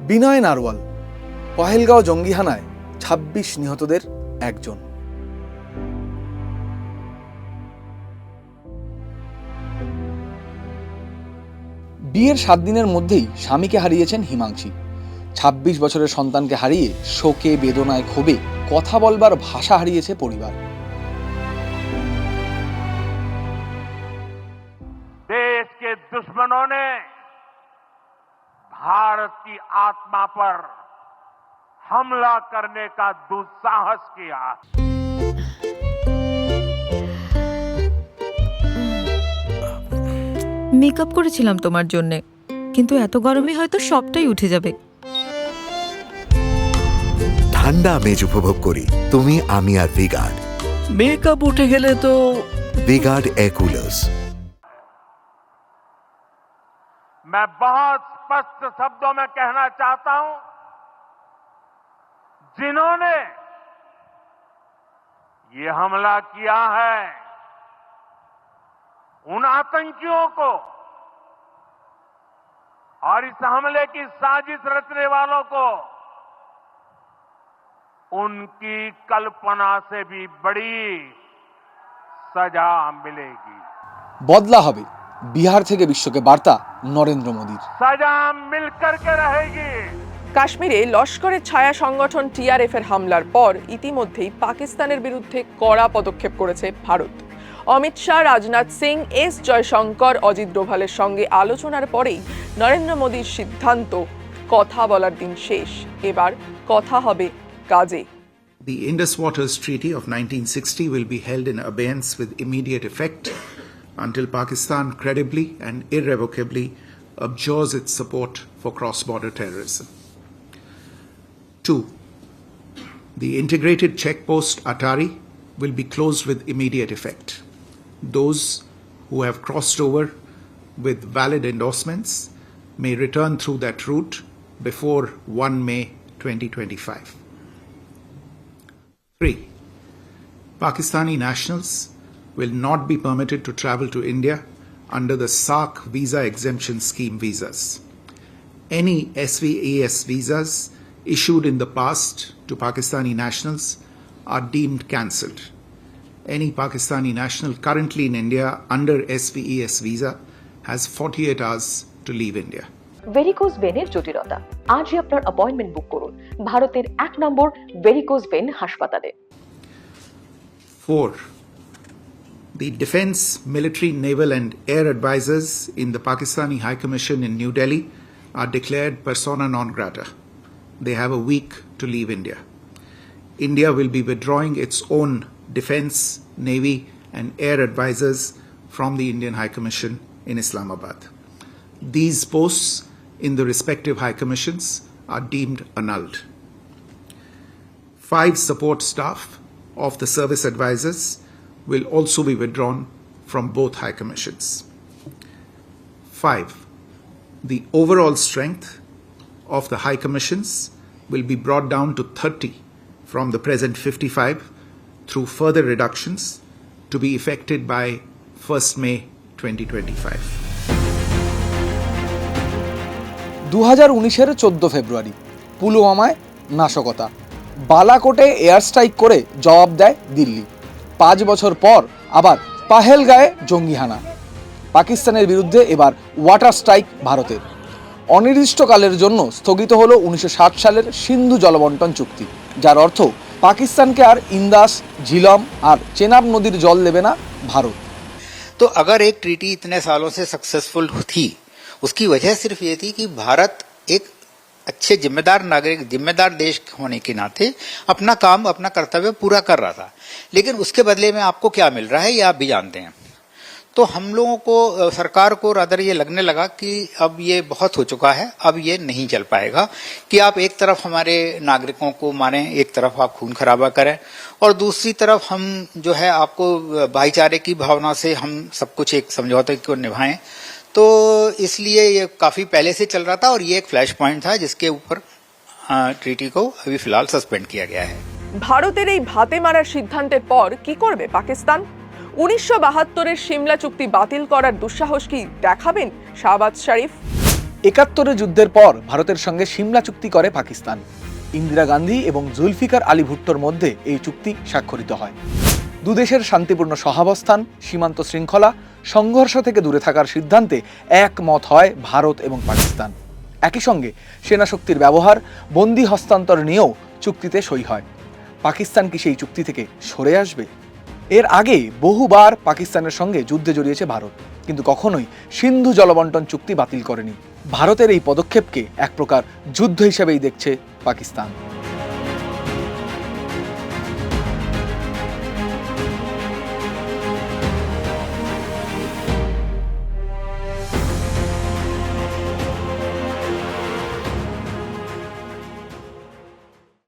বিনয় নারওয়াল, পহেলগাঁও জঙ্গি হানায় ২৬ নিহতদের একজন। বিয়ের ৭ দিনের মধ্যেই স্বামীকে হারিয়েছেন হিমাংশী। ২৬ বছরের সন্তানকে হারিয়ে শোকে, বেদনায়, ক্ষোভে কথা বলবার ভাষা হারিয়েছে পরিবার। देश के दुश्मनों ने भारत की आत्मा पर हमला करने का दुस्साहस किया। মেকআপ করেছিলাম তোমার জন্য, কিন্তু এত গরমে হয়তো সবটাই উঠে যাবে। ঠান্ডা আমেজ উপভোগ করি তুমি, আমি আর ভিগার্ড। মেকআপ উঠে গেলে তো ভিগার্ড এয়ার কুলার্স। मैं बहुत स्पष्ट शब्दों में कहना चाहता हूं, जिन्होंने ये हमला किया है उन आतंकियों को और इस हमले की साजिश रचने वालों को उनकी कल्पना से भी बड़ी सजा मिलेगी। বদলা হবে, বিহার থেকে বিশ্বকে বার্তা নরেন্দ্র মোদীর। सजा मिलकर के रहेगी। কাশ্মীরে লস্করের ছায়া সংগঠন টিআরএফ এর হামলার পর ইতিমধ্যেই পাকিস্তানের বিরুদ্ধে কড়া পদক্ষেপ করেছে ভারত। অমিত শাহ, রাজনাথ সিং, এস জয়শঙ্কর, অজিত ডোভালের সঙ্গে আলোচনার পরেই নরেন্দ্র মোদীর সিদ্ধান্ত, কথা বলার দিন শেষ, এবার কথা হবে কাজে। The Indus Waters Treaty of 1960 will be held in abeyance with immediate effect until Pakistan credibly and irrevocably abjures its support for cross-border terrorism. 2. The integrated checkpost Atari will be closed with immediate effect. Those who have crossed over with valid endorsements may return through that route before 1 May 2025. 3. Pakistani nationals will not be permitted to travel to India under the SARC visa exemption scheme visas. Any SVES visas issued in the past to Pakistani nationals are deemed cancelled. Any Pakistani national currently in India under SVES visa has 48 hours to leave India. Varicose ভেনের জটিলতা, আজই আপনার appointment বুক করুন ভারতের ১ নম্বর varicose when হাসপাতালে। 4. The Defence, Military, Naval and Air Advisors in the Pakistani High Commission in New Delhi are declared persona non grata. They have a week to leave India. India will be withdrawing its own Defence, Navy and Air Advisors from the Indian High Commission in Islamabad. These posts in the respective High Commissions are deemed annulled. 5 support staff of the service advisors will also be withdrawn from both High Commissions. 5. The overall strength of the High Commissions will be brought down to 30 from the present 55 through further reductions to be effected by 1st May 2025. 2019-এর 14 ফেব্রুয়ারি পুলওয়ামায় নাশকতা, বালাকোটে air strike করে জবাব দেয় দিল্লি। 5 বছর পর আবার পাহেলগাঁয়ে জঙ্গিহানা। পাকিস্তানের বিরুদ্ধে এবার ওয়াটার স্ট্রাইক ভারতের। অনির্দিষ্টকালের জন্য স্থগিত হলো 1960 সালের সিন্ধু জলবন্টন চুক্তি, যার অর্থ পাকিস্তানকে আর ইন্দাস, ঝিলম আর চেনাব নদীর জল দেবে না ভারত। तो अगर एक ट्रीटी इतने सालों से सक्सेसफुल थी, उसकी वजह सिर्फ ये थी कि भारत एक अच्छे जिम्मेदार नागरिक, जिम्मेदार देश होने के नाते अपना काम, अपना कर्तव्य पूरा कर रहा था। लेकिन उसके बदले में आपको क्या मिल रहा है ये आप भी जानते हैं। तो हम लोगों को, सरकार को रादर ये लगने लगा कि अब ये बहुत हो चुका है, अब ये नहीं चल पाएगा कि आप एक तरफ हमारे नागरिकों को मारें, एक तरफ आप खून खराबा करें और दूसरी तरफ हम जो है आपको भाईचारे की भावना से हम सब कुछ एक समझौते को निभाएं। तो इसलिए ये काफी पहले से चल रहा था और ये एक फ्लैश पॉइंट था जिसके ऊपर ट्रीटी को अभी फिलहाल सस्पेंड किया गया है। ভারতের এই ভাতে মারার সিদ্ধান্তের পর কি করবে পাকিস্তান? 1972-এর সিমলা চুক্তি বাতিল করার দুঃসাহস কি দেখাবেন শাহবাজ শরীফ? 71 যুদ্ধের পর ভারতের সঙ্গে সিমলা চুক্তি করে পাকিস্তান। ইন্দিরা গান্ধী এবং জুলফিকার আলী ভুট্টোর মধ্যে এই চুক্তি স্বাক্ষরিত হয়। দুদেশের শান্তিপূর্ণ সহাবস্থান, সীমান্ত শৃঙ্খলা, সংঘর্ষ থেকে দূরে থাকার সিদ্ধান্তে একমত হয় ভারত এবং পাকিস্তান। একই সঙ্গে সেনাশক্তির ব্যবহার, বন্দি হস্তান্তর নিয়েও চুক্তিতে সই হয়। পাকিস্তান কি সেই চুক্তি থেকে সরে আসবে? এর আগে বহুবার পাকিস্তানের সঙ্গে যুদ্ধে জড়িয়েছে ভারত, কিন্তু কখনোই সিন্ধু জলবন্টন চুক্তি বাতিল করেনি। ভারতের এই পদক্ষেপকে এক প্রকার যুদ্ধ হিসেবেই দেখছে পাকিস্তান।